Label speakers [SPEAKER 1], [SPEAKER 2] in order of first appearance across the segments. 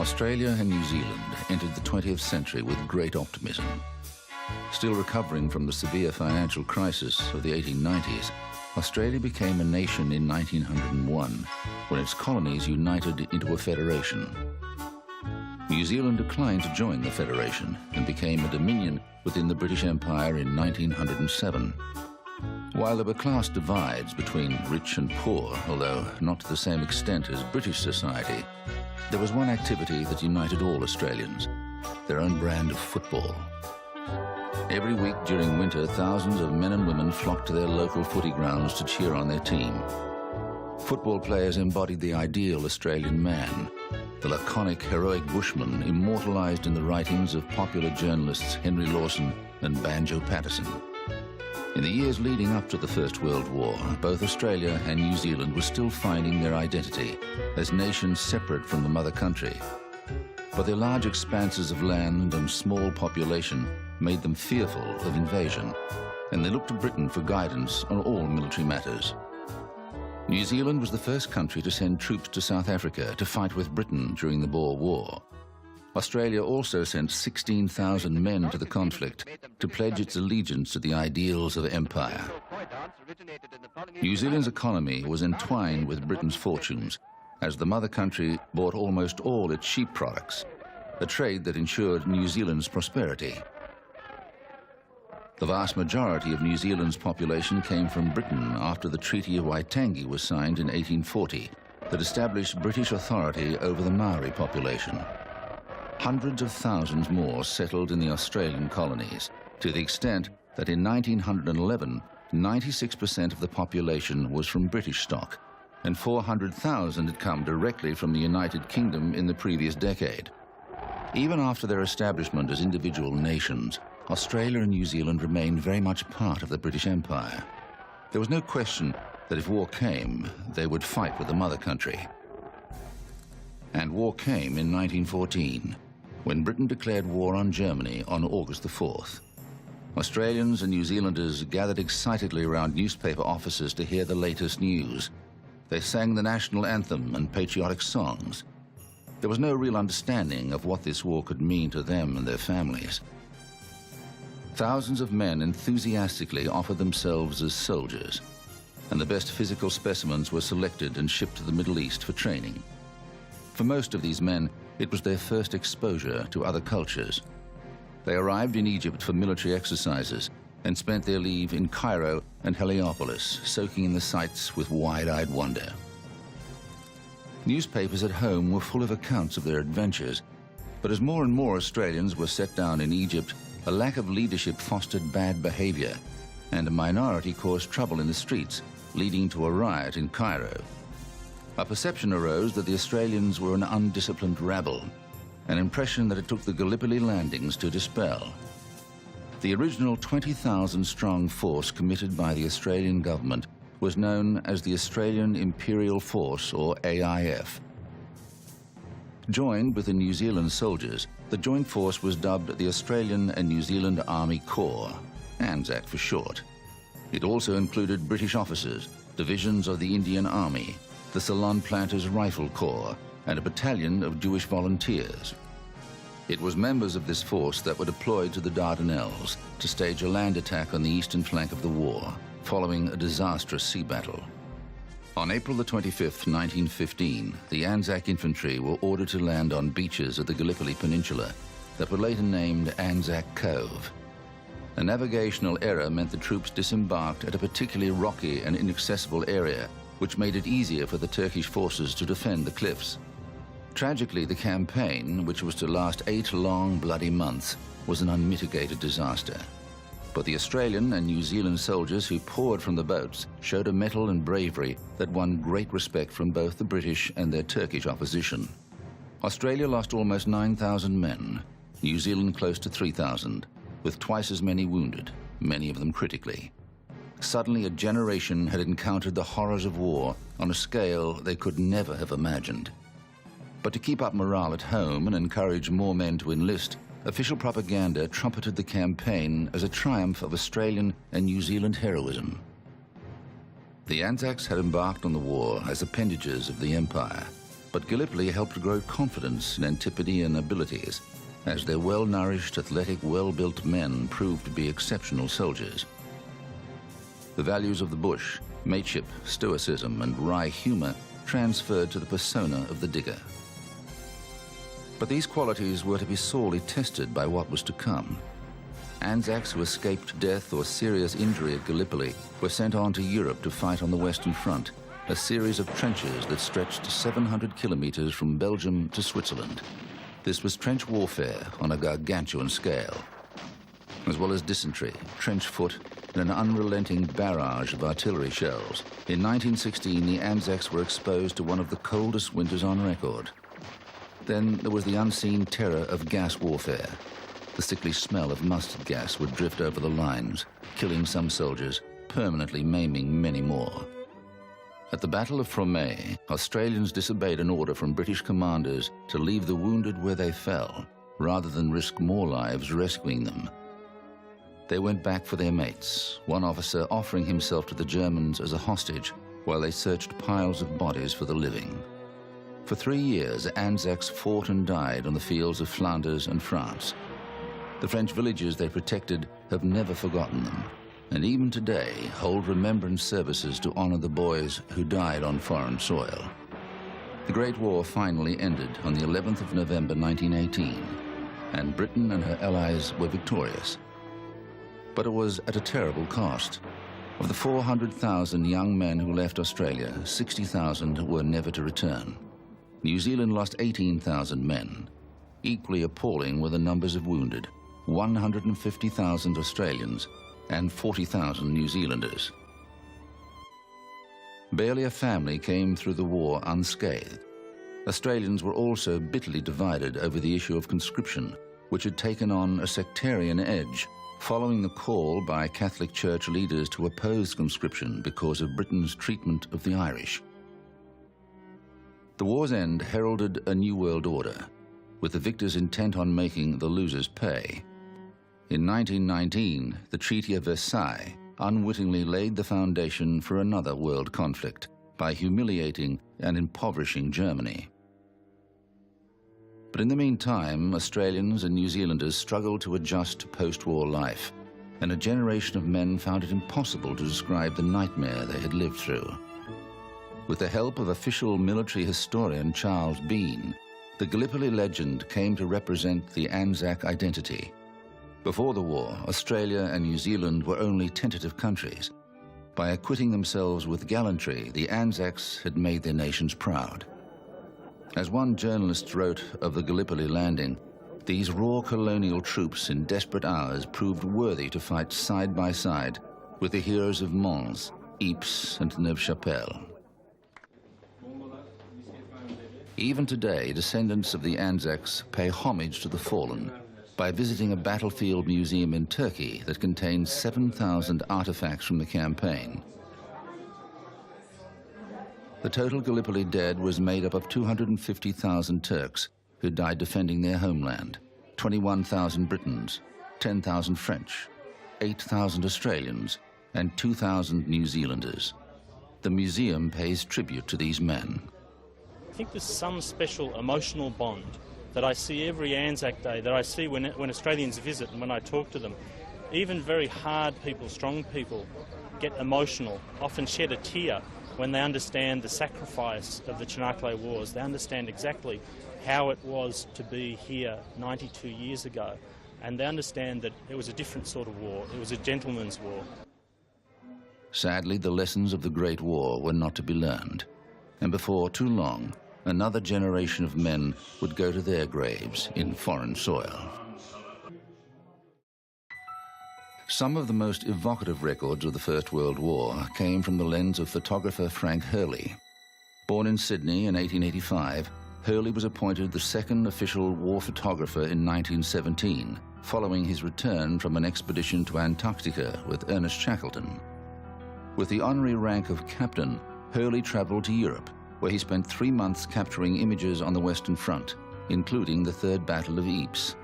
[SPEAKER 1] Australia and New Zealand entered the 20th century with great optimism. Still recovering from the severe financial crisis of the 1890s, Australia became a nation in 1901 when its colonies united into a federation. New Zealand declined to join the federation and became a dominion within the British Empire in 1907. While there were class divides between rich and poor, although not to the same extent as British society, there was one activity that united all Australians: their own brand of football. Every week during winter, thousands of men and women flocked to their local footy grounds to cheer on their team. Football players embodied the ideal Australian man, the laconic, heroic bushman immortalised in the writings of popular journalists Henry Lawson and Banjo Patterson. In the years leading up to the First World War, both Australia and New Zealand were still finding their identity as nations separate from the mother country. But their large expanses of land and small population made them fearful of invasion, and they looked to Britain for guidance on all military matters. New Zealand was the first country to send troops to South Africa to fight with Britain during the Boer War. Australia also sent 16,000 men to the conflict to pledge its allegiance to the ideals of empire. New Zealand's economy was entwined with Britain's fortunes, as the mother country bought almost all its sheep products, a trade that ensured New Zealand's prosperity. The vast majority of New Zealand's population came from Britain after the Treaty of Waitangi was signed in 1840 that established British authority over the Maori population. Hundreds of thousands more settled in the Australian colonies, to the extent that in 1911, 96% of the population was from British stock, and 400,000 had come directly from the United Kingdom in the previous decade. Even after their establishment as individual nations, Australia and New Zealand remained very much part of the British Empire. There was no question that if war came, they would fight with the mother country. And war came in 1914, when Britain declared war on Germany on August the 4th. Australians and New Zealanders gathered excitedly around newspaper offices to hear the latest news. They sang the national anthem and patriotic songs. There was no real understanding of what this war could mean to them and their families. Thousands of men enthusiastically offered themselves as soldiers, and the best physical specimens were selected and shipped to the Middle East for training. For most of these men, it was their first exposure to other cultures. They arrived in Egypt for military exercises and spent their leave in Cairo and Heliopolis, soaking in the sights with wide-eyed wonder. Newspapers at home were full of accounts of their adventures, but as more and more Australians were set down in Egypt, a lack of leadership fostered bad behavior, and a minority caused trouble in the streets, leading to a riot in Cairo. A perception arose that the Australians were an undisciplined rabble, an impression that it took the Gallipoli landings to dispel. The original 20,000-strong force committed by the Australian government was known as the Australian Imperial Force, or AIF. Joined with the New Zealand soldiers, the joint force was dubbed the Australian and New Zealand Army Corps, ANZAC for short. It also included British officers, divisions of the Indian Army, the Ceylon Planters Rifle Corps, and a battalion of Jewish volunteers. It was members of this force that were deployed to the Dardanelles to stage a land attack on the eastern flank of the war, following a disastrous sea battle. On April the 25th, 1915, the ANZAC infantry were ordered to land on beaches of the Gallipoli Peninsula that were later named ANZAC Cove. A navigational error meant the troops disembarked at a particularly rocky and inaccessible area, which made it easier for the Turkish forces to defend the cliffs. Tragically, the campaign, which was to last 8 long, bloody months, was an unmitigated disaster. But the Australian and New Zealand soldiers who poured from the boats showed a mettle and bravery that won great respect from both the British and their Turkish opposition. Australia lost almost 9,000 men, New Zealand close to 3,000, with twice as many wounded, many of them critically. Suddenly, a generation had encountered the horrors of war on a scale they could never have imagined. But to keep up morale at home and encourage more men to enlist, official propaganda trumpeted the campaign as a triumph of Australian and New Zealand heroism. The Anzacs had embarked on the war as appendages of the empire, But Gallipoli helped grow confidence in Antipodean abilities, as their well-nourished, athletic, well-built men proved to be exceptional soldiers. The values of the bush, mateship, stoicism, and wry humor transferred to the persona of the digger. But these qualities were to be sorely tested by what was to come. ANZACs who escaped death or serious injury at Gallipoli were sent on to Europe to fight on the Western Front, a series of trenches that stretched 700 kilometers from Belgium to Switzerland. This was trench warfare on a gargantuan scale, as well as dysentery, trench foot, and an unrelenting barrage of artillery shells. In 1916, the ANZACs were exposed to one of the coldest winters on record. Then there was the unseen terror of gas warfare. The sickly smell of mustard gas would drift over the lines, killing some soldiers, permanently maiming many more. At the Battle of Fromay, Australians disobeyed an order from British commanders to leave the wounded where they fell, rather than risk more lives rescuing them. They went back for their mates, one officer offering himself to the Germans as a hostage while they searched piles of bodies for the living. For 3 years, ANZACs fought and died on the fields of Flanders and France. The French villages they protected have never forgotten them, and even today hold remembrance services to honor the boys who died on foreign soil. The Great War finally ended on the 11th of November 1918, and Britain and her allies were victorious. But it was at a terrible cost. Of the 400,000 young men who left Australia, 60,000 were never to return. New Zealand lost 18,000 men. Equally appalling were the numbers of wounded, 150,000 Australians and 40,000 New Zealanders. Barely a family came through the war unscathed. Australians were also bitterly divided over the issue of conscription, which had taken on a sectarian edge following the call by Catholic Church leaders to oppose conscription because of Britain's treatment of the Irish. The war's end heralded a new world order, with the victors intent on making the losers pay. In 1919, the Treaty of Versailles unwittingly laid the foundation for another world conflict by humiliating and impoverishing Germany. But in the meantime, Australians and New Zealanders struggled to adjust to post-war life, and a generation of men found it impossible to describe the nightmare they had lived through. With the help of official military historian Charles Bean, the Gallipoli legend came to represent the ANZAC identity. Before the war, Australia and New Zealand were only tentative countries. By acquitting themselves with gallantry, the ANZACs had made their nations proud. As one journalist wrote of the Gallipoli landing, these raw colonial troops in desperate hours proved worthy to fight side by side with the heroes of Mons, Ypres, and Neuve-Chapelle. Even today, descendants of the ANZACs pay homage to the fallen by visiting a battlefield museum in Turkey that contains 7,000 artifacts from the campaign. The total Gallipoli dead was made up of 250,000 Turks who died defending their homeland, 21,000 Britons, 10,000 French, 8,000 Australians, and 2,000 New Zealanders. The museum pays tribute to these men.
[SPEAKER 2] I think there's some special emotional bond that I see every ANZAC Day, that I see when Australians visit and when I talk to them. Even very hard people, strong people, get emotional, often shed a tear when they understand the sacrifice of the tragically wars. They understand exactly how it was to be here 92 years ago, and they understand that it was a different sort of war. It was a gentleman's war.
[SPEAKER 1] Sadly, the lessons of the Great War were not to be learned, and before too long, another generation of men would go to their graves in foreign soil. Some of the most evocative records of the First World War came from the lens of photographer Frank Hurley. Born in Sydney in 1885, Hurley was appointed the second official war photographer in 1917, following his return from an expedition to Antarctica with Ernest Shackleton. With the honorary rank of captain, Hurley traveled to Europe, where he spent 3 months capturing images on the Western Front, including the Third Battle of Ypres.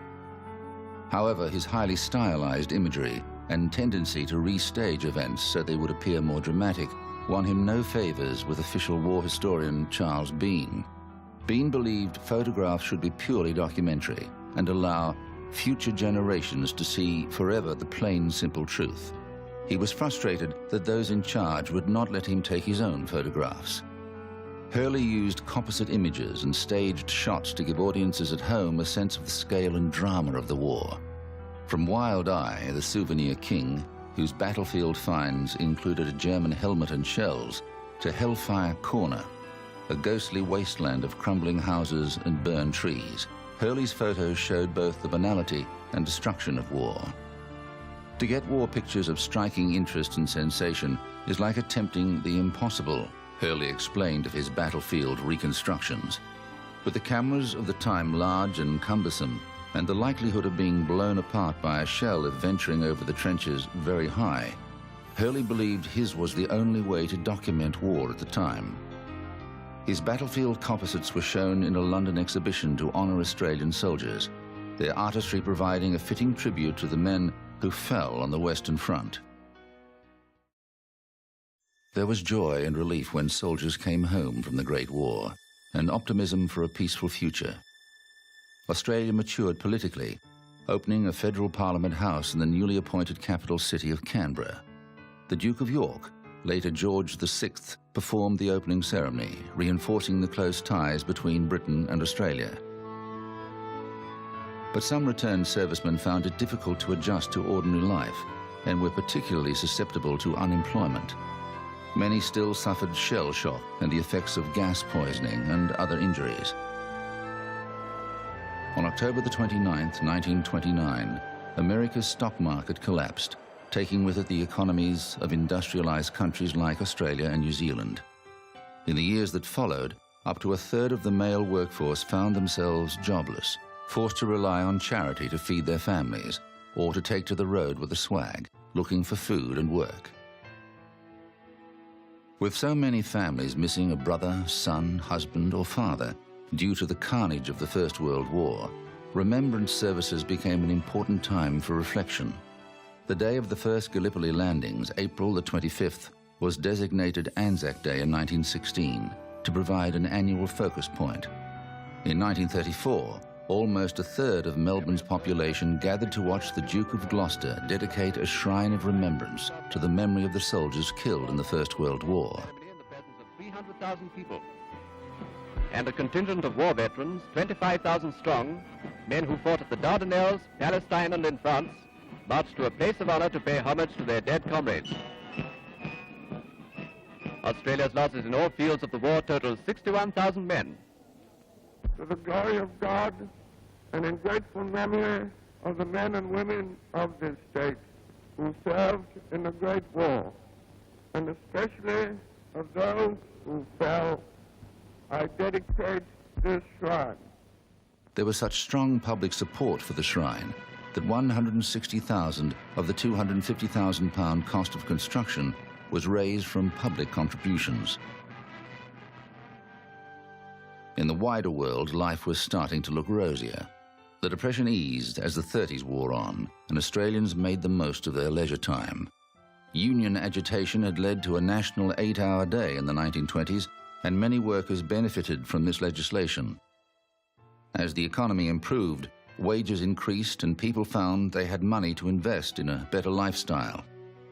[SPEAKER 1] However, his highly stylized imagery and tendency to restage events so they would appear more dramatic won him no favors with official war historian Charles Bean. Bean believed photographs should be purely documentary and allow future generations to see forever the plain, simple truth. He was frustrated that those in charge would not let him take his own photographs. Hurley used composite images and staged shots to give audiences at home a sense of the scale and drama of the war. From Wild Eye, the souvenir king, whose battlefield finds included a German helmet and shells, to Hellfire Corner, a ghostly wasteland of crumbling houses and burned trees, Hurley's photos showed both the banality and destruction of war. To get war pictures of striking interest and sensation is like attempting the impossible, Hurley explained of his battlefield reconstructions. With the cameras of the time large and cumbersome, and the likelihood of being blown apart by a shell if venturing over the trenches very high, Hurley believed his was the only way to document war at the time. His battlefield composites were shown in a London exhibition to honour Australian soldiers, their artistry providing a fitting tribute to the men who fell on the Western Front. There was joy and relief when soldiers came home from the Great War, and optimism for a peaceful future. Australia matured politically, opening a federal parliament house in the newly appointed capital city of Canberra. The Duke of York, later George VI, performed the opening ceremony, reinforcing the close ties between Britain and Australia. But some returned servicemen found it difficult to adjust to ordinary life and were particularly susceptible to unemployment. Many still suffered shell shock and the effects of gas poisoning and other injuries. On October the 29th, 1929, America's stock market collapsed, taking with it the economies of industrialized countries like Australia and New Zealand. In the years that followed, up to a third of the male workforce found themselves jobless, forced to rely on charity to feed their families, or to take to the road with a swag, looking for food and work. With so many families missing a brother, son, husband, or father due to the carnage of the First World War, remembrance services became an important time for reflection. The day of the first Gallipoli landings, April the 25th, was designated ANZAC Day in 1916 to provide an annual focus point. In 1934, almost a third of Melbourne's population gathered to watch the Duke of Gloucester dedicate a shrine of remembrance to the memory of the soldiers killed in the First World War.
[SPEAKER 3] In the presence of 300,000 people and a contingent of war veterans, 25,000 strong, men who fought at the Dardanelles, Palestine and in France, marched to a place of honor to pay homage to their dead comrades. Australia's losses in all fields of the war totaled 61,000 men.
[SPEAKER 4] To the glory of God and in grateful memory of the men and women of this state who served in the Great War, and especially of those who fell, I dedicate this shrine.
[SPEAKER 1] There was such strong public support for the shrine that 160,000 of the £250,000 cost of construction was raised from public contributions. In the wider world, life was starting to look rosier. The Depression eased as the 30s wore on, and Australians made the most of their leisure time. Union agitation had led to a national 8-hour day in the 1920s, and many workers benefited from this legislation. As the economy improved, wages increased and people found they had money to invest in a better lifestyle.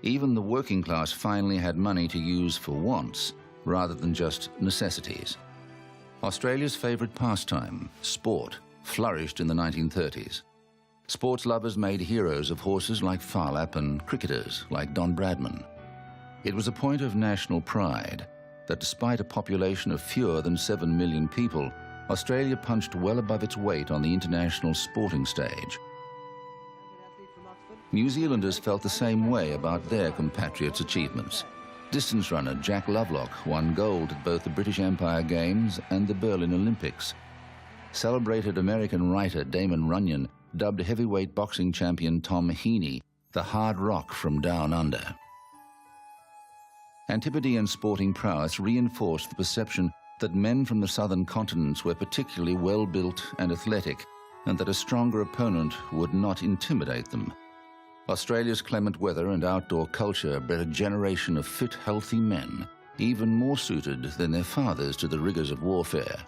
[SPEAKER 1] Even the working class finally had money to use for wants rather than just necessities. Australia's favourite pastime, sport, flourished in the 1930s. Sports lovers made heroes of horses like Phar Lap and cricketers like Don Bradman. It was a point of national pride that despite a population of fewer than 7 million people, Australia punched well above its weight on the international sporting stage. New Zealanders felt the same way about their compatriots' achievements. Distance runner Jack Lovelock won gold at both the British Empire Games and the Berlin Olympics. Celebrated American writer Damon Runyon dubbed heavyweight boxing champion Tom Heaney the hard rock from down under. Antipodean sporting prowess reinforced the perception that men from the southern continents were particularly well-built and athletic, and that a stronger opponent would not intimidate them. Australia's clement weather and outdoor culture bred a generation of fit, healthy men, even more suited than their fathers to the rigours of warfare.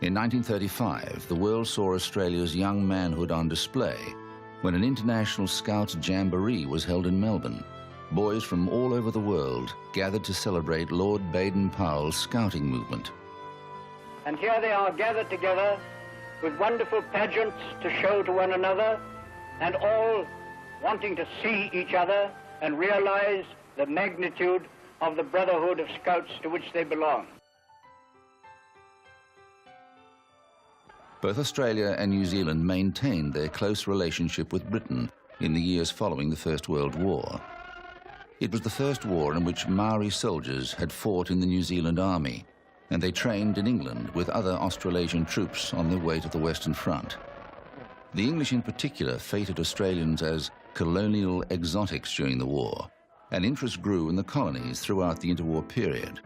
[SPEAKER 1] In 1935, the world saw Australia's young manhood on display when an international Scouts jamboree was held in Melbourne. Boys from all over the world gathered to celebrate Lord Baden-Powell's scouting movement.
[SPEAKER 5] And here they are gathered together with wonderful pageants to show to one another, and all wanting to see each other and realize the magnitude of the brotherhood of Scouts to which they belong.
[SPEAKER 1] Both Australia and New Zealand maintained their close relationship with Britain in the years following the First World War. It was the first war in which Maori soldiers had fought in the New Zealand Army, and they trained in England with other Australasian troops on their way to the Western Front. The English in particular feted Australians as colonial exotics during the war, and interest grew in the colonies throughout the interwar period.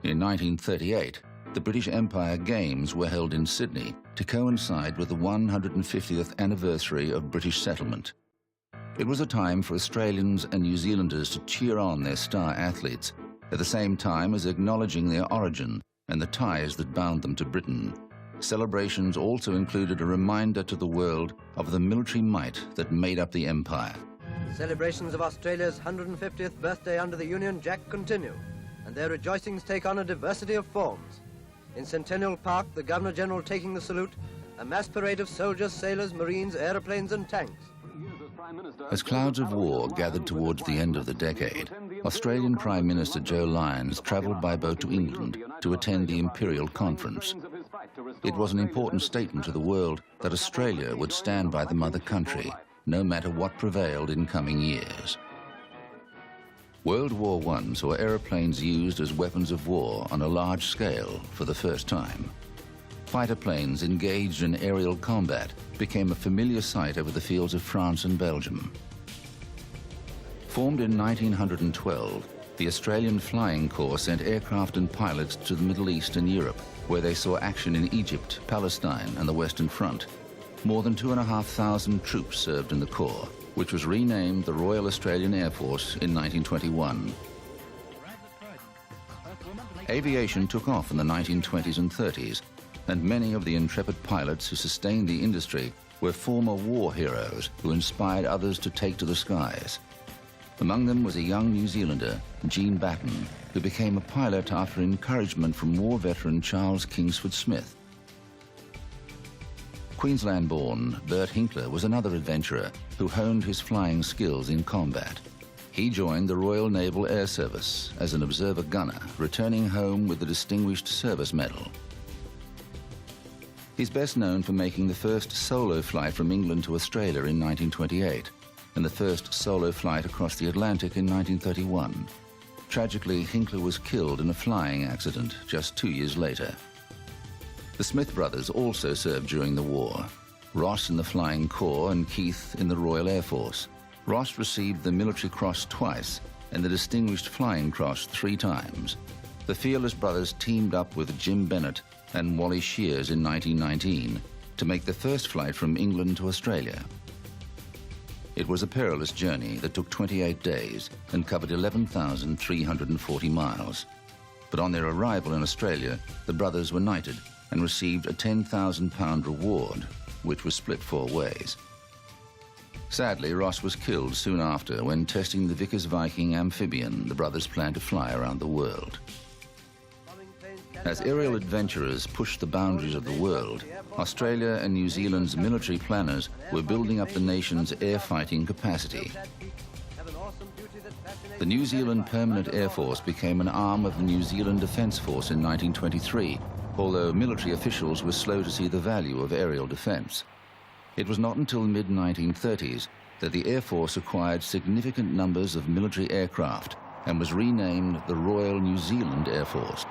[SPEAKER 1] In 1938, the British Empire Games were held in Sydney to coincide with the 150th anniversary of British settlement. It was a time for Australians and New Zealanders to cheer on their star athletes, at the same time as acknowledging their origin and the ties that bound them to Britain. Celebrations also included a reminder to the world of the military might that made up the empire.
[SPEAKER 6] Celebrations of Australia's 150th birthday under the Union Jack continue, and their rejoicings take on a diversity of forms. In Centennial Park, the Governor-General taking the salute, a mass parade of soldiers, sailors, marines, aeroplanes and tanks.
[SPEAKER 1] As clouds of war gathered towards the end of the decade, Australian Prime Minister Joe Lyons travelled by boat to England to attend the Imperial Conference. It was an important statement to the world that Australia would stand by the mother country, no matter what prevailed in coming years. World War I saw aeroplanes used as weapons of war on a large scale for the first time. Fighter planes engaged in aerial combat became a familiar sight over the fields of France and Belgium. Formed in 1912, the Australian Flying Corps sent aircraft and pilots to the Middle East and Europe, where they saw action in Egypt, Palestine and the Western Front. More than 2,500 troops served in the Corps, which was renamed the Royal Australian Air Force in 1921. Aviation took off in the 1920s and 30s, and many of the intrepid pilots who sustained the industry were former war heroes who inspired others to take to the skies. Among them was a young New Zealander, Jean Batten, who became a pilot after encouragement from war veteran Charles Kingsford Smith. Queensland-born Bert Hinkler was another adventurer who honed his flying skills in combat. He joined the Royal Naval Air Service as an observer gunner, returning home with the Distinguished Service Medal. He's best known for making the first solo flight from England to Australia in 1928 and the first solo flight across the Atlantic in 1931. Tragically, Hinkler was killed in a flying accident just 2 years later. The Smith brothers also served during the war, Ross in the Flying Corps and Keith in the Royal Air Force. Ross received the Military Cross twice and the Distinguished Flying Cross 3 times. The Fearless brothers teamed up with Jim Bennett and Wally Shears in 1919 to make the first flight from England to Australia. It was a perilous journey that took 28 days and covered 11,340 miles. But on their arrival in Australia, the brothers were knighted and received a £10,000 reward, which was split 4 ways. Sadly, Ross was killed soon after when testing the Vickers Viking amphibian the brothers planned to fly around the world. As aerial adventurers pushed the boundaries of the world, Australia and New Zealand's military planners were building up the nation's air fighting capacity. The New Zealand Permanent Air Force became an arm of the New Zealand Defence Force in 1923, although military officials were slow to see the value of aerial defence. It was not until the mid-1930s that the Air Force acquired significant numbers of military aircraft and was renamed the Royal New Zealand Air Force.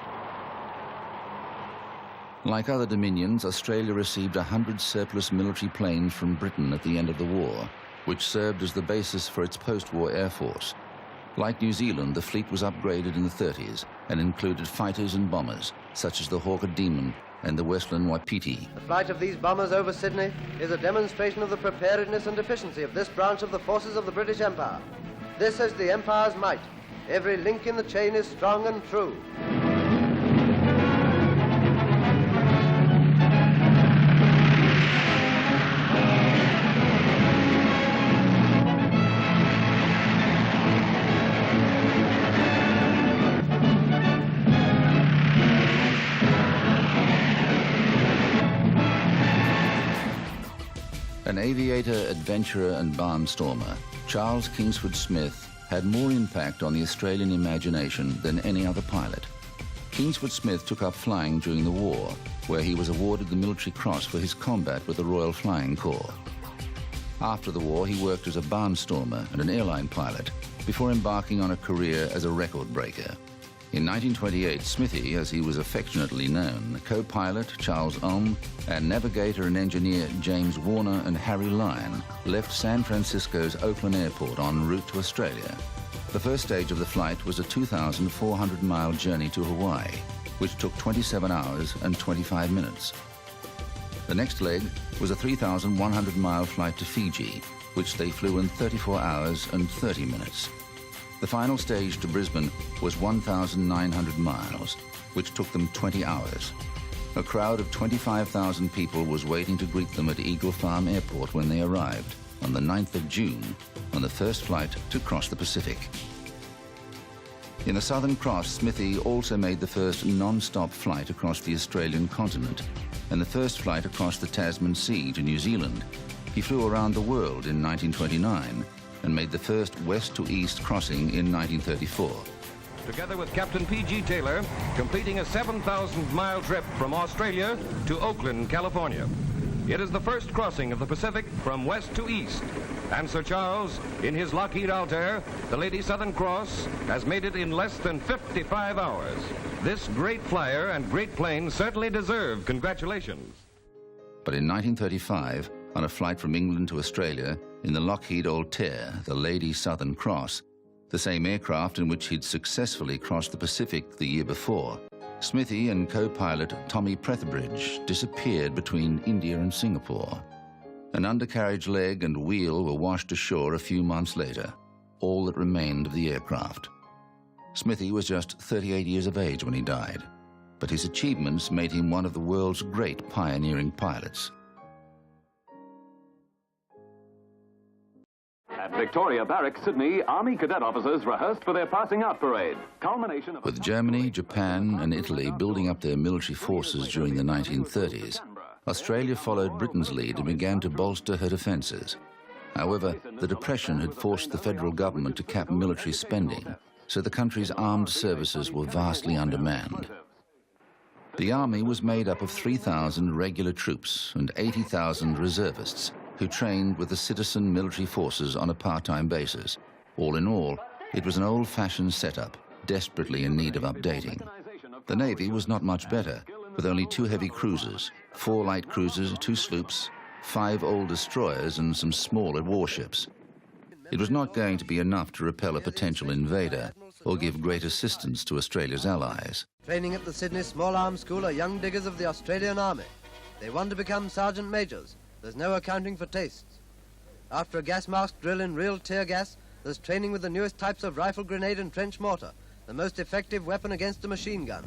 [SPEAKER 1] Like other dominions, Australia received 100 surplus military planes from Britain at the end of the war, which served as the basis for its post-war air force. Like New Zealand, the fleet was upgraded in the 30s and included fighters and bombers, such as the Hawker Demon and the Westland Wapiti.
[SPEAKER 6] The flight of these bombers over Sydney is a demonstration of the preparedness and efficiency of this branch of the forces of the British Empire. This is the Empire's might. Every link in the chain is strong and true.
[SPEAKER 1] aviator, adventurer and barnstormer, Charles Kingsford Smith had more impact on the Australian imagination than any other pilot. Kingsford Smith took up flying during the war, where he was awarded the Military Cross for his combat with the Royal Flying Corps. After the war, he worked as a barnstormer and an airline pilot before embarking on a career as a record breaker. In 1928, Smithy, as he was affectionately known, co-pilot Charles Ohm, and navigator and engineer James Warner and Harry Lyon left San Francisco's Oakland Airport en route to Australia. The first stage of the flight was a 2,400-mile journey to Hawaii, which took 27 hours and 25 minutes. The next leg was a 3,100-mile flight to Fiji, which they flew in 34 hours and 30 minutes. The final stage to Brisbane was 1,900 miles, which took them 20 hours. A crowd of 25,000 people was waiting to greet them at Eagle Farm Airport when they arrived on the 9th of June on the first flight to cross the Pacific. In the Southern Cross, Smithy also made the first non-stop flight across the Australian continent and the first flight across the Tasman Sea to New Zealand. He flew around the world in 1929 and made the first west-to-east crossing in 1934.
[SPEAKER 7] Together with Captain P.G. Taylor, completing a 7,000-mile trip from Australia to Oakland, California. It is the first crossing of the Pacific from west to east, and Sir Charles, in his Lockheed Altair, the Lady Southern Cross, has made it in less than 55 hours. This great flyer and great plane certainly deserve congratulations.
[SPEAKER 1] But in 1935, on a flight from England to Australia, in the Lockheed Altair, the Lady Southern Cross, the same aircraft in which he'd successfully crossed the Pacific the year before, Smithy and co-pilot Tommy Prethbridge disappeared between India and Singapore. An undercarriage leg and wheel were washed ashore a few months later, all that remained of the aircraft. Smithy was just 38 years of age when he died, but his achievements made him one of the world's great pioneering pilots.
[SPEAKER 8] At Victoria Barracks, Sydney, Army cadet officers rehearsed for their passing out parade, culmination of...
[SPEAKER 1] With Germany, Japan and Italy building up their military forces during the 1930s, Australia followed Britain's lead and began to bolster her defences. However, the Depression had forced the federal government to cap military spending, so the country's armed services were vastly undermanned. The army was made up of 3,000 regular troops and 80,000 reservists, who trained with the citizen military forces on a part-time basis. All in all, it was an old-fashioned setup, desperately in need of updating. The Navy was not much better, with only 2 heavy cruisers, 4 light cruisers, 2 sloops, 5 old destroyers and some smaller warships. It was not going to be enough to repel a potential invader or give great assistance to Australia's allies.
[SPEAKER 6] Training at the Sydney Small Arms School are young diggers of the Australian Army. They want to become sergeant majors. There's no accounting for tastes. After a gas mask drill in real tear gas, there's training with the newest types of rifle grenade and trench mortar, the most effective weapon against a machine gun.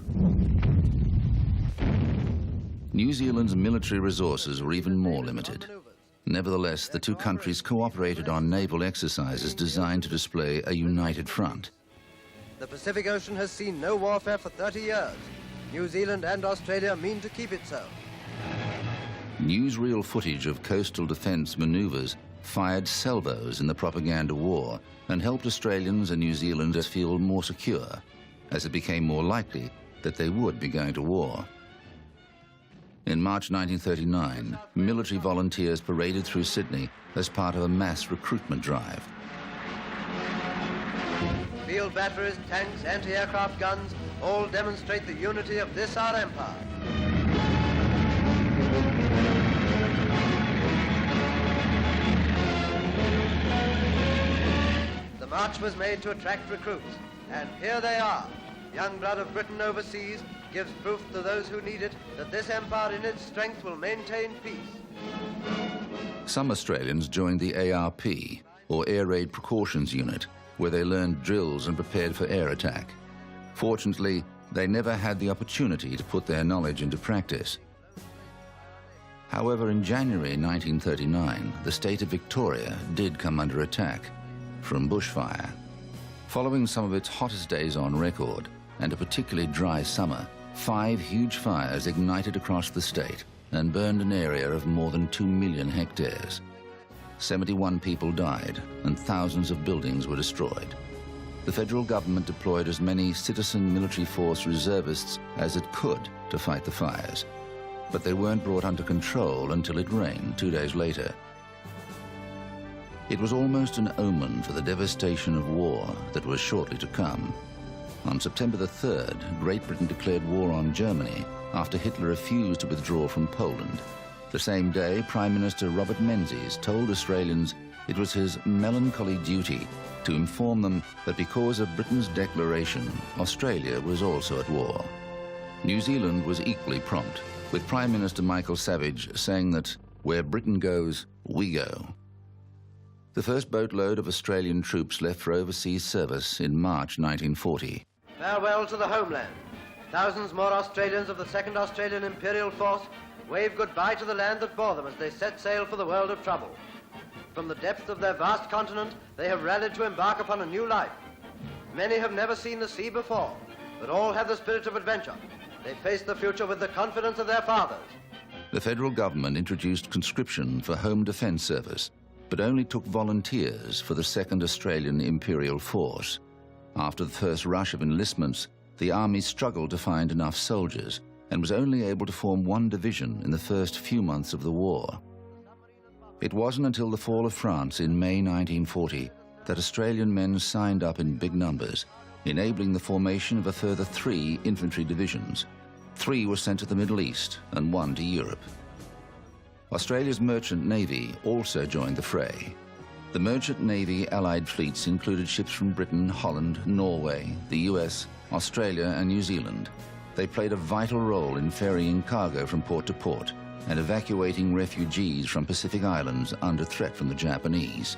[SPEAKER 1] New Zealand's military resources were even more limited. Nevertheless, the 2 countries cooperated on naval exercises designed to display a united front.
[SPEAKER 6] The Pacific Ocean has seen no warfare for 30 years. New Zealand and Australia mean to keep it so.
[SPEAKER 1] Newsreel footage of coastal defence manoeuvres fired salvos in the propaganda war and helped Australians and New Zealanders feel more secure, as it became more likely that they would be going to war. In March 1939, military volunteers paraded through Sydney as part of a mass recruitment drive.
[SPEAKER 6] Field batteries, tanks, anti-aircraft guns all demonstrate the unity of this our empire. The march was made to attract recruits, and here they are. Young blood of Britain overseas gives proof to those who need it that this empire in its strength will maintain peace.
[SPEAKER 1] Some Australians joined the ARP, or Air Raid Precautions Unit, where they learned drills and prepared for air attack. Fortunately, they never had the opportunity to put their knowledge into practice. However, in January 1939, the state of Victoria did come under attack from bushfire. Following some of its hottest days on record and a particularly dry summer, 5 huge fires ignited across the state and burned an area of more than 2 million hectares. 71 people died and thousands of buildings were destroyed. The federal government deployed as many citizen military force reservists as it could to fight the fires, but they weren't brought under control until it rained 2 days later. It was almost an omen for the devastation of war that was shortly to come. On September the 3rd, Great Britain declared war on Germany after Hitler refused to withdraw from Poland. The same day, Prime Minister Robert Menzies told Australians it was his melancholy duty to inform them that because of Britain's declaration, Australia was also at war. New Zealand was equally prompt, with Prime Minister Michael Savage saying that where Britain goes, we go. The first boatload of Australian troops left for overseas service in March 1940.
[SPEAKER 6] Farewell to the homeland. Thousands more Australians of the 2nd Australian Imperial Force wave goodbye to the land that bore them as they set sail for the world of trouble. From the depths of their vast continent, they have rallied to embark upon a new life. Many have never seen the sea before, but all have the spirit of adventure. They face the future with the confidence of their fathers.
[SPEAKER 1] The federal government introduced conscription for home defence service, but only took volunteers for the 2nd Australian Imperial Force. After the first rush of enlistments, the army struggled to find enough soldiers and was only able to form one division in the first few months of the war. It wasn't until the fall of France in May 1940 that Australian men signed up in big numbers, enabling the formation of a further 3 infantry divisions. 3 were sent to the Middle East and 1 to Europe. Australia's merchant navy also joined the fray. The merchant navy allied fleets included ships from Britain, Holland, Norway, the US, Australia and New Zealand. They played a vital role in ferrying cargo from port to port and evacuating refugees from Pacific Islands under threat from the Japanese.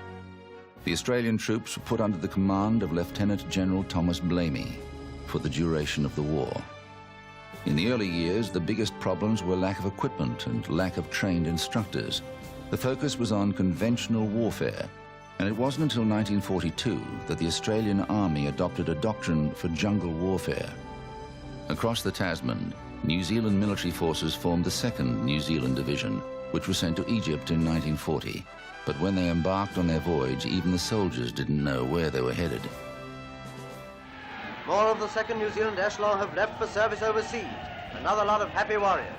[SPEAKER 1] The Australian troops were put under the command of Lieutenant General Thomas Blamey for the duration of the war. In the early years, the biggest problems were lack of equipment and lack of trained instructors. The focus was on conventional warfare, and it wasn't until 1942 that the Australian Army adopted a doctrine for jungle warfare. Across the Tasman, New Zealand military forces formed the 2nd New Zealand Division, which was sent to Egypt in 1940. But when they embarked on their voyage, even the soldiers didn't know where they were headed.
[SPEAKER 6] More of the 2nd New Zealand echelon have left for service overseas. Another lot of happy warriors.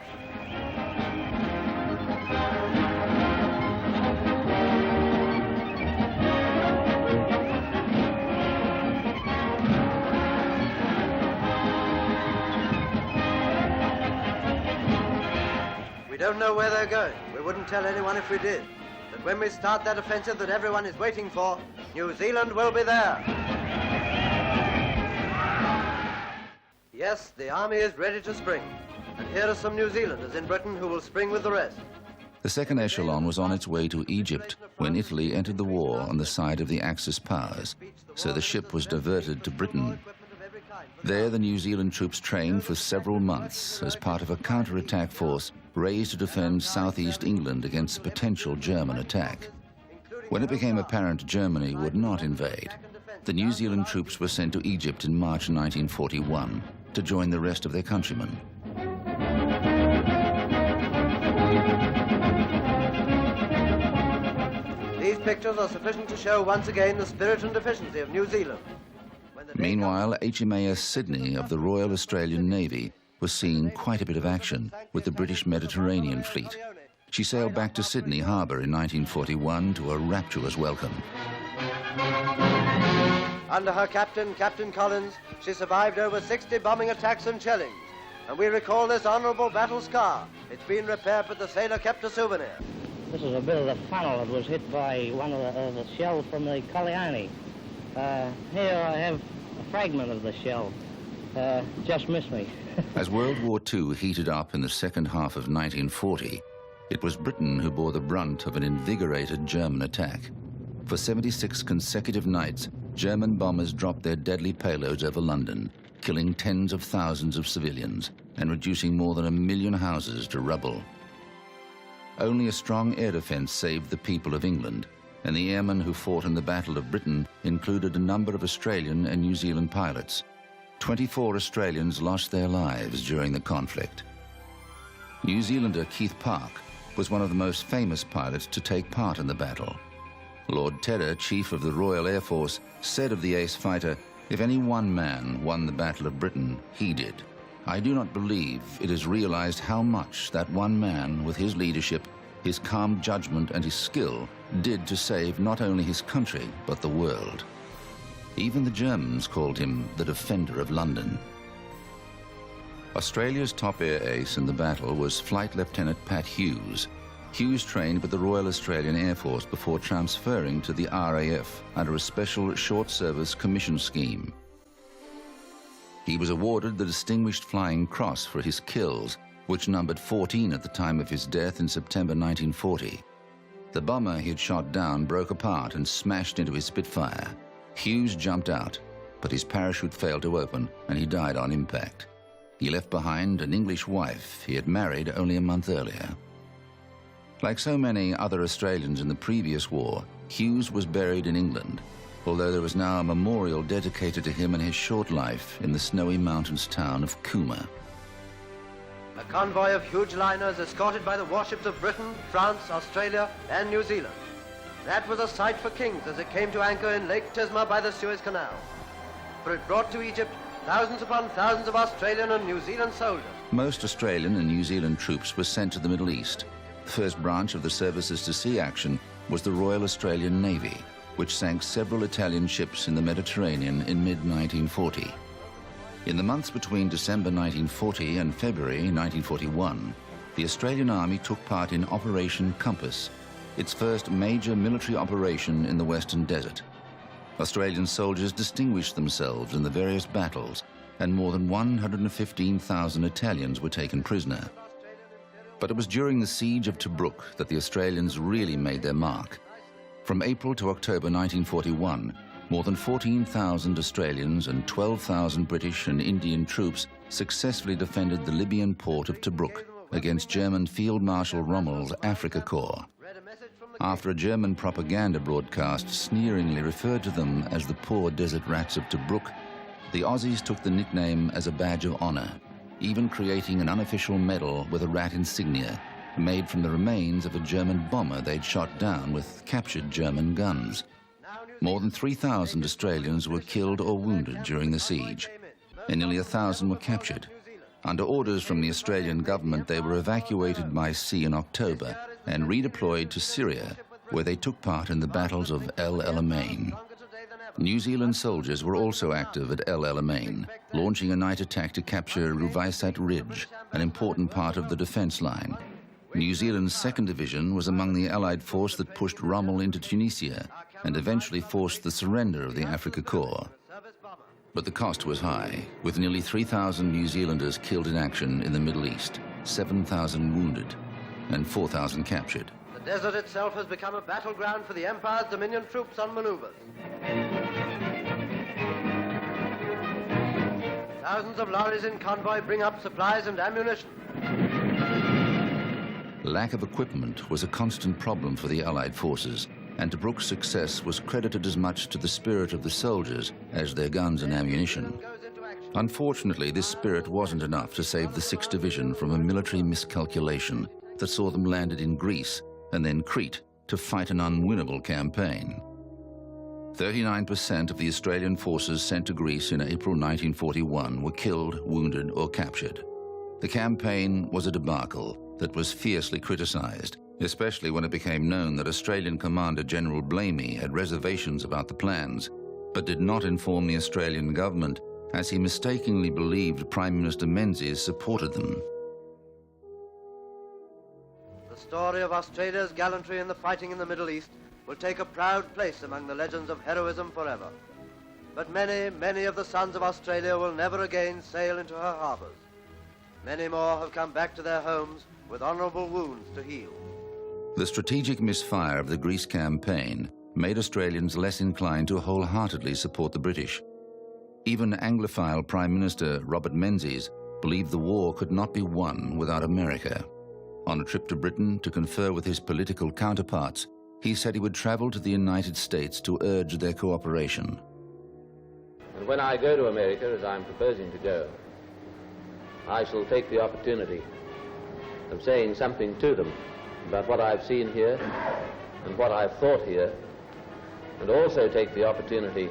[SPEAKER 6] We don't know where they're going. We wouldn't tell anyone if we did. But when we start that offensive that everyone is waiting for, New Zealand will be there. Yes, the army is ready to spring. And here are some New Zealanders in Britain who will spring with the rest.
[SPEAKER 1] The 2nd echelon was on its way to Egypt when Italy entered the war on the side of the Axis powers, so the ship was diverted to Britain. There, the New Zealand troops trained for several months as part of a counter-attack force raised to defend southeast England against a potential German attack. When it became apparent Germany would not invade, the New Zealand troops were sent to Egypt in March 1941 to join the rest of their countrymen.
[SPEAKER 6] These pictures are sufficient to show once again the spirit and efficiency of New Zealand.
[SPEAKER 1] Meanwhile, HMAS Sydney of the Royal Australian Navy was seeing quite a bit of action with the British Mediterranean fleet. She sailed back to Sydney Harbour in 1941 to a rapturous welcome.
[SPEAKER 6] Under her captain, Captain Collins, she survived over 60 bombing attacks and shellings. And we recall this honourable battle scar. It's been repaired, but the sailor kept a souvenir.
[SPEAKER 9] This is a bit of the funnel that was hit by one of the shells from the Colliani. Here I have a fragment of the shell. Just missed me.
[SPEAKER 1] As World War II heated up in the second half of 1940, it was Britain who bore the brunt of an invigorated German attack. For 76 consecutive nights, German bombers dropped their deadly payloads over London, killing tens of thousands of civilians and reducing more than 1 million houses to rubble. Only a strong air defence saved the people of England, and the airmen who fought in the Battle of Britain included a number of Australian and New Zealand pilots. 24 Australians lost their lives during the conflict. New Zealander Keith Park was one of the most famous pilots to take part in the battle. Lord Tedder, Chief of the Royal Air Force, said of the ace fighter, "If any one man won the Battle of Britain, he did. I do not believe it is realized how much that one man, with his leadership, his calm judgment and his skill, did to save not only his country, but the world." Even the Germans called him the Defender of London. Australia's top air ace in the battle was Flight Lieutenant Pat Hughes. Hughes trained with the Royal Australian Air Force before transferring to the RAF under a special short-service commission scheme. He was awarded the Distinguished Flying Cross for his kills, which numbered 14 at the time of his death in September 1940. The bomber he had shot down broke apart and smashed into his Spitfire. Hughes jumped out, but his parachute failed to open and he died on impact. He left behind an English wife he had married only a month earlier. Like so many other Australians in the previous war, Hughes was buried in England, although there was now a memorial dedicated to him and his short life in the snowy mountains town of Cooma.
[SPEAKER 6] A convoy of huge liners escorted by the warships of Britain, France, Australia and New Zealand. That was a sight for kings as it came to anchor in Lake Tisma by the Suez Canal. For it brought to Egypt thousands upon thousands of Australian and New Zealand soldiers.
[SPEAKER 1] Most Australian and New Zealand troops were sent to the Middle East. The first branch of the Services to Sea action was the Royal Australian Navy, which sank several Italian ships in the Mediterranean in mid-1940. In the months between December 1940 and February 1941, the Australian Army took part in Operation Compass, its first major military operation in the Western Desert. Australian soldiers distinguished themselves in the various battles, and more than 115,000 Italians were taken prisoner. But it was during the siege of Tobruk that the Australians really made their mark. From April to October 1941, more than 14,000 Australians and 12,000 British and Indian troops successfully defended the Libyan port of Tobruk against German Field Marshal Rommel's Africa Corps. After a German propaganda broadcast sneeringly referred to them as the poor desert rats of Tobruk, the Aussies took the nickname as a badge of honor, even creating an unofficial medal with a rat insignia made from the remains of a German bomber they'd shot down with captured German guns. More than 3,000 Australians were killed or wounded during the siege, and nearly 1,000 were captured. Under orders from the Australian government, they were evacuated by sea in October and redeployed to Syria, where they took part in the battles of El Alamein. New Zealand soldiers were also active at El Alamein, launching a night attack to capture Ruvaisat Ridge, an important part of the defence line. New Zealand's 2nd Division was among the Allied force that pushed Rommel into Tunisia and eventually forced the surrender of the Africa Corps. But the cost was high, with nearly 3,000 New Zealanders killed in action in the Middle East, 7,000 wounded, and 4,000 captured.
[SPEAKER 6] The desert itself has become a battleground for the Empire's Dominion troops on maneuvers. Thousands of lorries in convoy bring up supplies and ammunition.
[SPEAKER 1] Lack of equipment was a constant problem for the Allied forces, and Tobruk's success was credited as much to the spirit of the soldiers as their guns and ammunition. Unfortunately, this spirit wasn't enough to save the 6th Division from a military miscalculation that saw them landed in Greece and then Crete to fight an unwinnable campaign. 39% of the Australian forces sent to Greece in April 1941 were killed, wounded, or captured. The campaign was a debacle that was fiercely criticised, especially when it became known that Australian Commander General Blamey had reservations about the plans, but did not inform the Australian government, as he mistakenly believed Prime Minister Menzies supported them.
[SPEAKER 6] The story of Australia's gallantry in the fighting in the Middle East will take a proud place among the legends of heroism forever. But many, many of the sons of Australia will never again sail into her harbours. Many more have come back to their homes with honourable wounds to heal.
[SPEAKER 1] The strategic misfire of the Greece campaign made Australians less inclined to wholeheartedly support the British. Even Anglophile Prime Minister Robert Menzies believed the war could not be won without America. On a trip to Britain to confer with his political counterparts, he said he would travel to the United States to urge their cooperation.
[SPEAKER 10] And when I go to America, as I'm proposing to go, I shall take the opportunity of saying something to them about what I've seen here and what I've thought here and also take the opportunity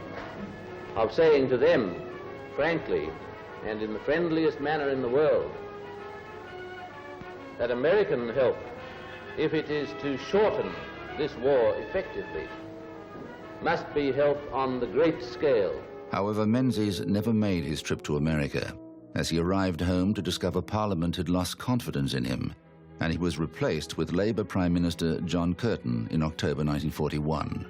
[SPEAKER 10] of saying to them, frankly, and in the friendliest manner in the world, that American help, if it is to shorten this war effectively, must be help on the great scale.
[SPEAKER 1] However, Menzies never made his trip to America, as he arrived home to discover Parliament had lost confidence in him, and he was replaced with Labour Prime Minister John Curtin in October 1941.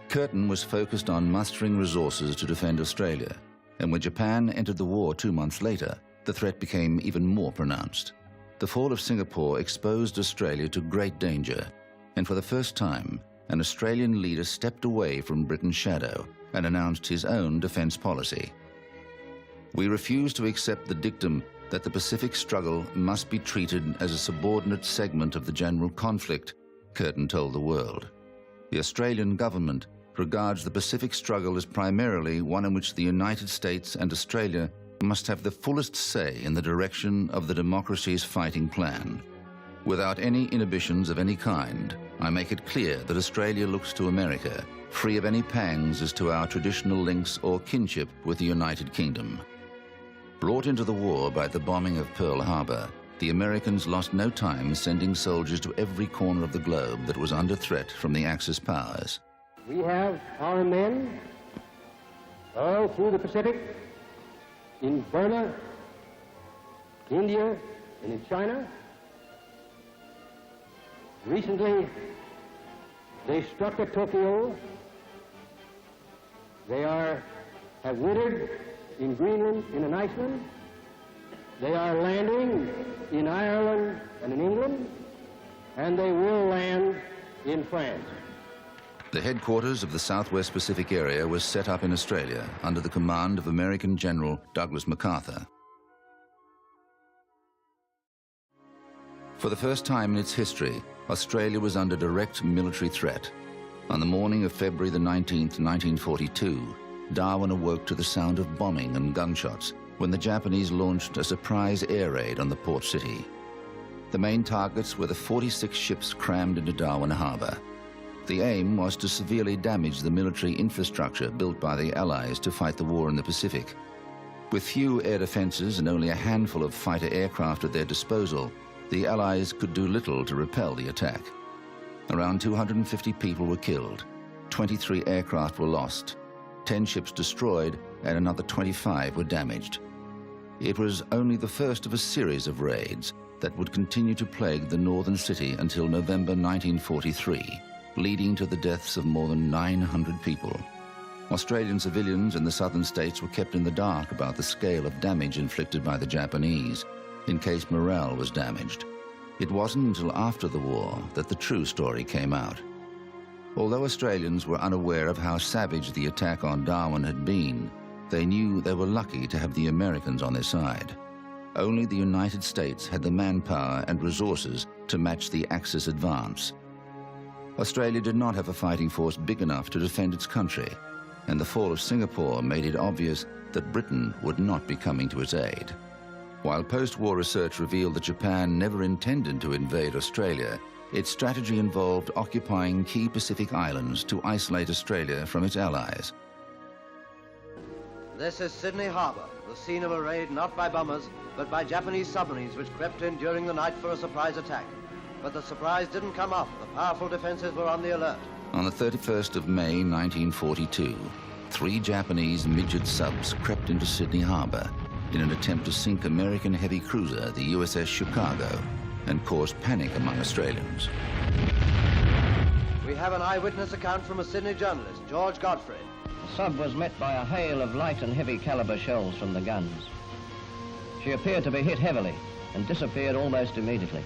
[SPEAKER 1] Curtin was focused on mustering resources to defend Australia, and when Japan entered the war 2 months later, the threat became even more pronounced. The fall of Singapore exposed Australia to great danger, and for the first time, an Australian leader stepped away from Britain's shadow and announced his own defence policy. "We refuse to accept the dictum that the Pacific struggle must be treated as a subordinate segment of the general conflict," Curtin told the world. The Australian government regards the Pacific struggle as primarily one in which the United States and Australia must have the fullest say in the direction of the democracy's fighting plan. Without any inhibitions of any kind, I make it clear that Australia looks to America, free of any pangs as to our traditional links or kinship with the United Kingdom. Brought into the war by the bombing of Pearl Harbor, the Americans lost no time sending soldiers to every corner of the globe that was under threat from the Axis powers.
[SPEAKER 11] We have our men all through the Pacific, in Burma, India, and in China. Recently, they struck at Tokyo. They have wintered in Greenland and in Iceland. They are landing in Ireland and in England, and they will land in France.
[SPEAKER 1] The headquarters of the Southwest Pacific area was set up in Australia under the command of American General Douglas MacArthur. For the first time in its history, Australia was under direct military threat. On the morning of February the 19th, 1942, Darwin awoke to the sound of bombing and gunshots when the Japanese launched a surprise air raid on the port city. The main targets were the 46 ships crammed into Darwin Harbour. The aim was to severely damage the military infrastructure built by the Allies to fight the war in the Pacific. With few air defences and only a handful of fighter aircraft at their disposal, the Allies could do little to repel the attack. Around 250 people were killed, 23 aircraft were lost, 10 ships destroyed, and another 25 were damaged. It was only the first of a series of raids that would continue to plague the northern city until November 1943, leading to the deaths of more than 900 people. Australian civilians in the southern states were kept in the dark about the scale of damage inflicted by the Japanese, in case morale was damaged. It wasn't until after the war that the true story came out. Although Australians were unaware of how savage the attack on Darwin had been, they knew they were lucky to have the Americans on their side. Only the United States had the manpower and resources to match the Axis advance. Australia did not have a fighting force big enough to defend its country, and the fall of Singapore made it obvious that Britain would not be coming to its aid. While post-war research revealed that Japan never intended to invade Australia, its strategy involved occupying key Pacific islands to isolate Australia from its allies.
[SPEAKER 6] This is Sydney Harbour, the scene of a raid not by bombers, but by Japanese submarines which crept in during the night for a surprise attack. But the surprise didn't come off. The powerful defences were on the alert.
[SPEAKER 1] On the 31st of May 1942, 3 Japanese midget subs crept into Sydney Harbour in an attempt to sink American heavy cruiser, the USS Chicago, and caused panic among Australians.
[SPEAKER 6] We have an eyewitness account from a Sydney journalist, George Godfrey.
[SPEAKER 9] The sub was met by a hail of light and heavy caliber shells from the guns. She appeared to be hit heavily and disappeared almost immediately.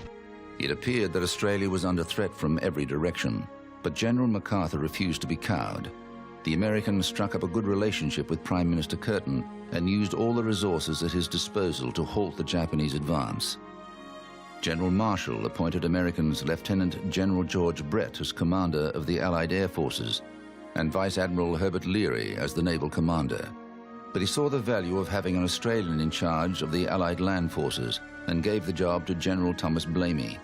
[SPEAKER 1] It appeared that Australia was under threat from every direction, but General MacArthur refused to be cowed. The Americans struck up a good relationship with Prime Minister Curtin and used all the resources at his disposal to halt the Japanese advance. General Marshall appointed Americans Lieutenant General George Brett as commander of the Allied Air Forces and Vice Admiral Herbert Leary as the naval commander. But he saw the value of having an Australian in charge of the Allied land forces and gave the job to General Thomas Blamey.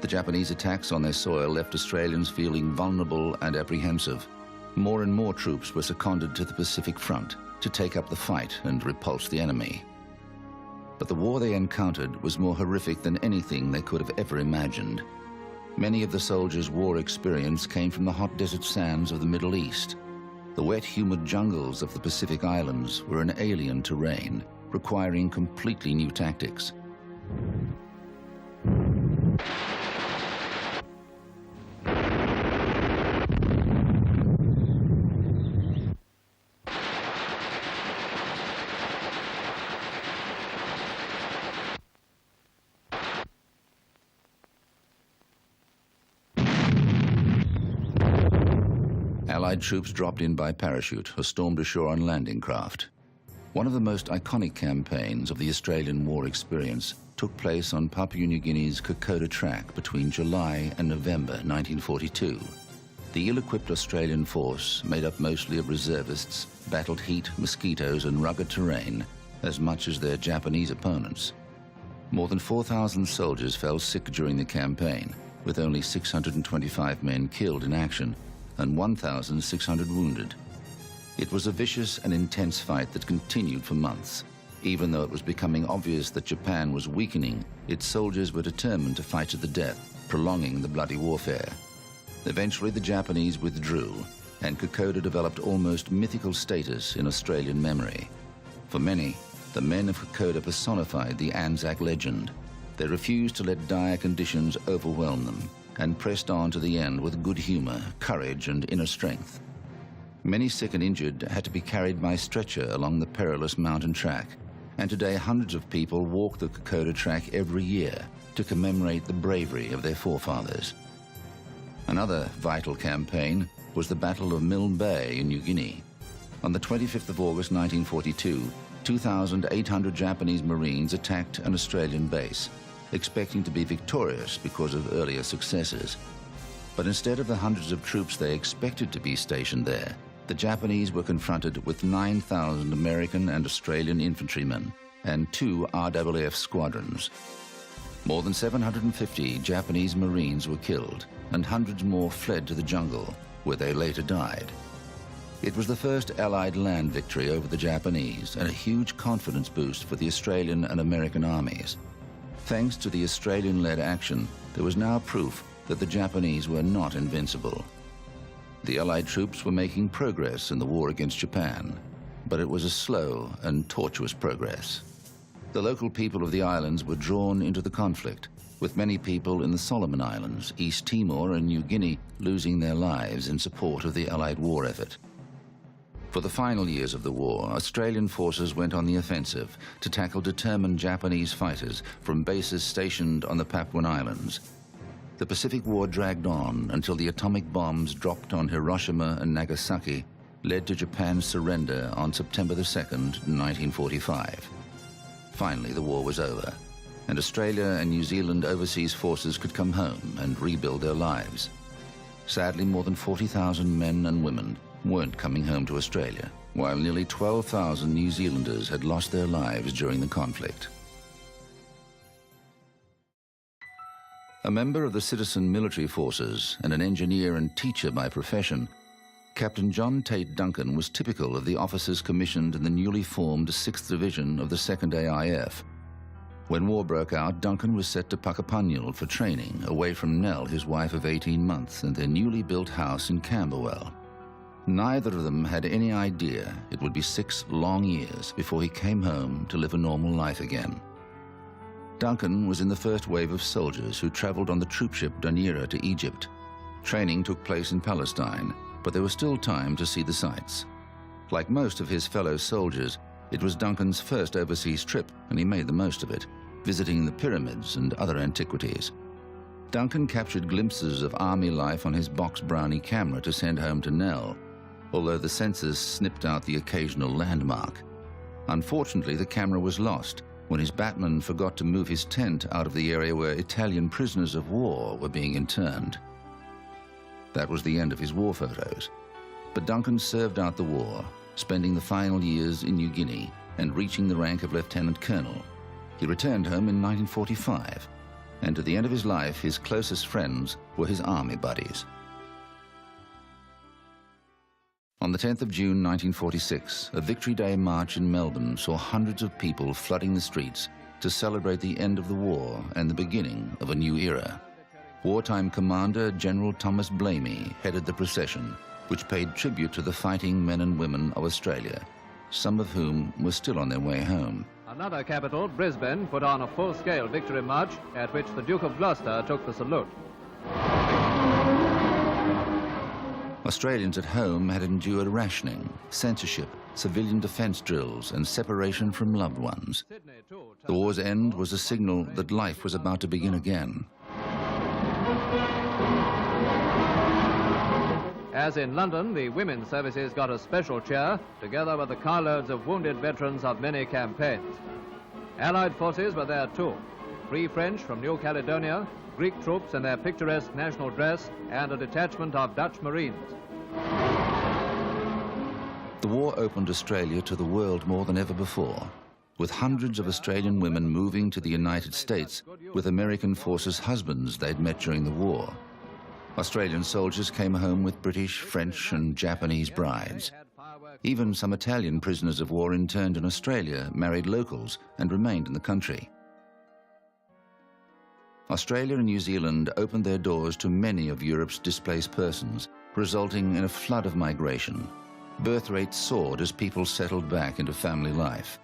[SPEAKER 1] The Japanese attacks on their soil left Australians feeling vulnerable and apprehensive. More and more troops were seconded to the Pacific Front to take up the fight and repulse the enemy. But the war they encountered was more horrific than anything they could have ever imagined. Many of the soldiers' war experience came from the hot desert sands of the Middle East. The wet, humid jungles of the Pacific Islands were an alien terrain, requiring completely new tactics. Allied troops dropped in by parachute or stormed ashore on landing craft. One of the most iconic campaigns of the Australian war experience took place on Papua New Guinea's Kokoda Track between July and November 1942. The ill-equipped Australian force, made up mostly of reservists, battled heat, mosquitoes and rugged terrain as much as their Japanese opponents. More than 4,000 soldiers fell sick during the campaign, with only 625 men killed in action and 1,600 wounded. It was a vicious and intense fight that continued for months. Even though it was becoming obvious that Japan was weakening, its soldiers were determined to fight to the death, prolonging the bloody warfare. Eventually, the Japanese withdrew, and Kokoda developed almost mythical status in Australian memory. For many, the men of Kokoda personified the ANZAC legend. They refused to let dire conditions overwhelm them, and pressed on to the end with good humor, courage, and inner strength. Many sick and injured had to be carried by stretcher along the perilous mountain track, and today hundreds of people walk the Kokoda Track every year to commemorate the bravery of their forefathers. Another vital campaign was the Battle of Milne Bay in New Guinea. On the 25th of August 1942, 2,800 Japanese Marines attacked an Australian base, expecting to be victorious because of earlier successes. But instead of the hundreds of troops they expected to be stationed there, the Japanese were confronted with 9,000 American and Australian infantrymen and 2 RAAF squadrons. More than 750 Japanese Marines were killed, and hundreds more fled to the jungle, where they later died. It was the first Allied land victory over the Japanese and a huge confidence boost for the Australian and American armies. Thanks to the Australian-led action, there was now proof that the Japanese were not invincible. The Allied troops were making progress in the war against Japan, but it was a slow and tortuous progress. The local people of the islands were drawn into the conflict, with many people in the Solomon Islands, East Timor and New Guinea losing their lives in support of the Allied war effort. For the final years of the war, Australian forces went on the offensive to tackle determined Japanese fighters from bases stationed on the Papuan Islands. The Pacific War dragged on until the atomic bombs dropped on Hiroshima and Nagasaki led to Japan's surrender on September 2nd, 1945. Finally, the war was over, and Australia and New Zealand overseas forces could come home and rebuild their lives. Sadly, more than 40,000 men and women weren't coming home to Australia, while nearly 12,000 New Zealanders had lost their lives during the conflict. A member of the citizen military forces and an engineer and teacher by profession, Captain John Tate Duncan was typical of the officers commissioned in the newly formed 6th Division of the 2nd AIF. When war broke out, Duncan was sent to Puckapunyal for training, away from Nell, his wife of 18 months, and their newly built house in Camberwell. Neither of them had any idea it would be 6 long years before he came home to live a normal life again. Duncan was in the first wave of soldiers who traveled on the troopship Dunera to Egypt. Training took place in Palestine, but there was still time to see the sights. Like most of his fellow soldiers, it was Duncan's first overseas trip, and he made the most of it, visiting the pyramids and other antiquities. Duncan captured glimpses of army life on his box Brownie camera to send home to Nell, although the sensors snipped out the occasional landmark. Unfortunately, the camera was lost when his Batman forgot to move his tent out of the area where Italian prisoners of war were being interned. That was the end of his war photos. But Duncan served out the war, spending the final years in New Guinea and reaching the rank of lieutenant colonel. He returned home in 1945. and to the end of his life, his closest friends were his army buddies. On the 10th of June 1946, a Victory Day march in Melbourne saw hundreds of people flooding the streets to celebrate the end of the war and the beginning of a new era. Wartime Commander General Thomas Blamey headed the procession, which paid tribute to the fighting men and women of Australia, some of whom were still on their way home.
[SPEAKER 3] Another capital, Brisbane, put on a full-scale victory march at which the Duke of Gloucester took the salute.
[SPEAKER 1] Australians at home had endured rationing, censorship, civilian defence drills and separation from loved ones. The war's end was a signal that life was about to begin again.
[SPEAKER 3] As in London, the women's services got a special cheer, together with the carloads of wounded veterans of many campaigns. Allied forces were there too. Free French from New Caledonia, Greek troops in their picturesque national dress, and a detachment of Dutch Marines.
[SPEAKER 1] The war opened Australia to the world more than ever before, with hundreds of Australian women moving to the United States with American forces' husbands they'd met during the war. Australian soldiers came home with British, French and Japanese brides. Even some Italian prisoners of war interned in Australia married locals and remained in the country. Australia and New Zealand opened their doors to many of Europe's displaced persons, resulting in a flood of migration. Birth rates soared as people settled back into family life.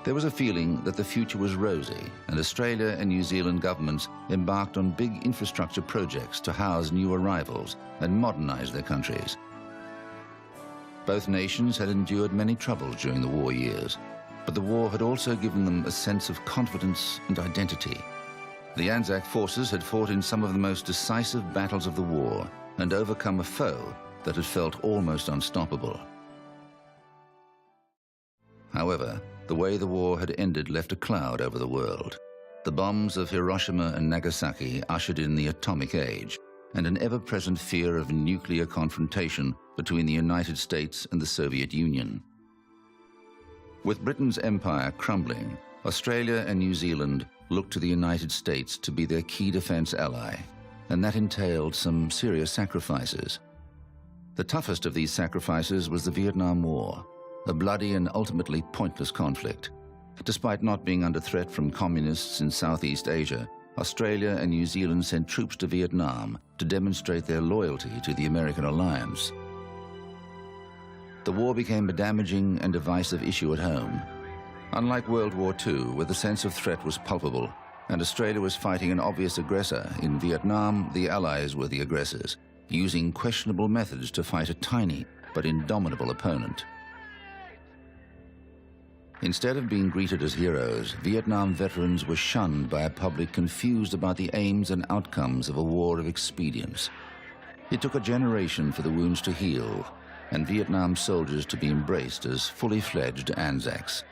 [SPEAKER 1] There was a feeling that the future was rosy, and Australia and New Zealand governments embarked on big infrastructure projects to house new arrivals and modernize their countries. Both nations had endured many troubles during the war years, but the war had also given them a sense of confidence and identity. The ANZAC forces had fought in some of the most decisive battles of the war and overcome a foe that had felt almost unstoppable. However, the way the war had ended left a cloud over the world. The bombs of Hiroshima and Nagasaki ushered in the atomic age, and an ever-present fear of nuclear confrontation between the United States and the Soviet Union. With Britain's empire crumbling, Australia and New Zealand looked to the United States to be their key defence ally, and that entailed some serious sacrifices. The toughest of these sacrifices was the Vietnam War, a bloody and ultimately pointless conflict. Despite not being under threat from communists in Southeast Asia, Australia and New Zealand sent troops to Vietnam to demonstrate their loyalty to the American alliance. The war became a damaging and divisive issue at home. Unlike World War II, where the sense of threat was palpable, and Australia was fighting an obvious aggressor, in Vietnam, the Allies were the aggressors, using questionable methods to fight a tiny but indomitable opponent. Instead of being greeted as heroes, Vietnam veterans were shunned by a public confused about the aims and outcomes of a war of expedience. It took a generation for the wounds to heal, and Vietnam soldiers to be embraced as fully fledged ANZACs.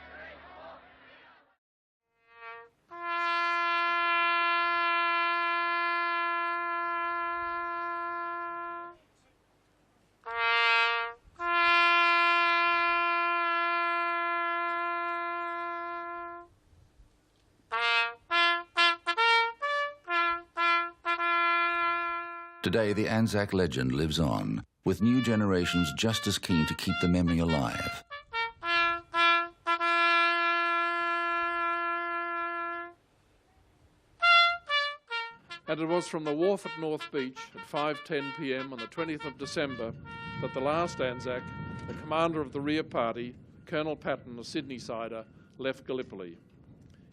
[SPEAKER 1] Today, the ANZAC legend lives on, with new generations just as keen to keep the memory alive.
[SPEAKER 12] And it was from the wharf at North Beach at 5:10 p.m. on the 20th of December that the last ANZAC, the commander of the rear party, Colonel Patton, a Sydney-sider, left Gallipoli.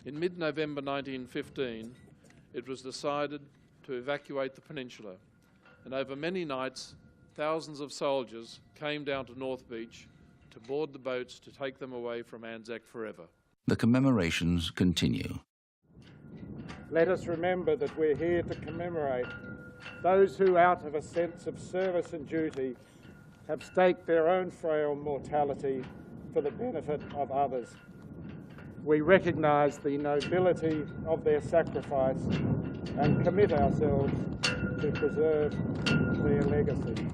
[SPEAKER 12] In mid-November 1915, it was decided to evacuate the peninsula, and over many nights, thousands of soldiers came down to North Beach to board the boats to take them away from ANZAC forever.
[SPEAKER 1] The commemorations continue.
[SPEAKER 13] Let us remember that we're here to commemorate those who, out of a sense of service and duty, have staked their own frail mortality for the benefit of others. We recognise the nobility of their sacrifice and commit ourselves to preserve their legacy.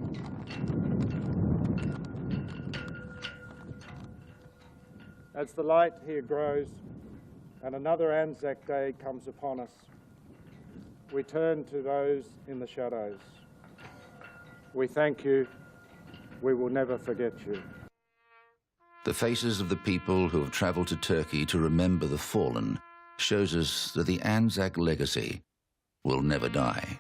[SPEAKER 13] As the light here grows, and another Anzac Day comes upon us. We turn to those in the shadows. We thank you. We will never forget you.
[SPEAKER 1] The faces of the people who have travelled to Turkey to remember the fallen shows us that the Anzac legacy will never die.